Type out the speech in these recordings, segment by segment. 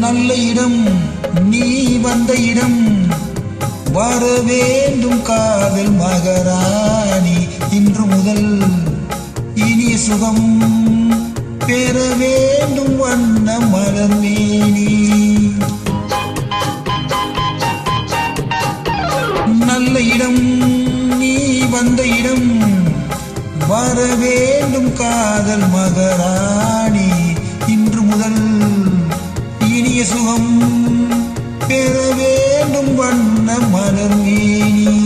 நல்ல இடம் நீ வந்த இடம் வர வேண்டும் காதல் மகாராணி இன்று முதல் இனிய சுகம் பெற வேண்டும் வண்ண மலர்மேனி நல்ல இடம் நீ வந்த இடம் வர வேண்டும் காதல் மகாராணி இன்று முதல் இனிய சுகம் பெற வேண்டும் வண்ண மலர்மேனி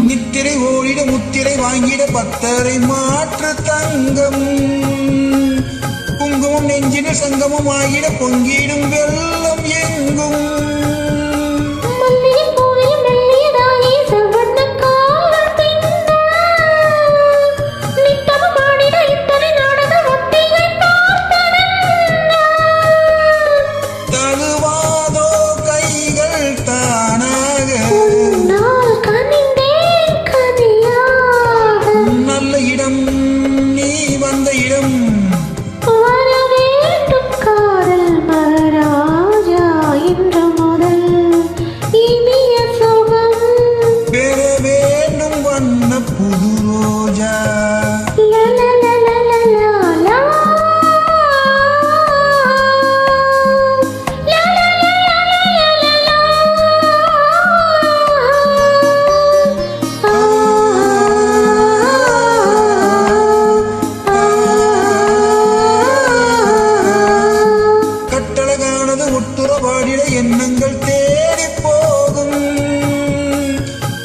நித்திரை ஓடிட முத்திரை வாங்கிட பத்தரை மாற்று தங்கம் குங்குமம் நெஞ்சின சங்கமம் ஆகிட பொங்கிடும் வெள்ளம் எங்கும் புது ரோஜா கட்டழகானது உட்டுறவாடிட எண்ணங்கள் தேடி போகும்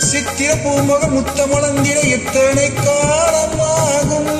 சித்திர பூமுகம் முத்தமளந்திட எத்தனை காலமாகும்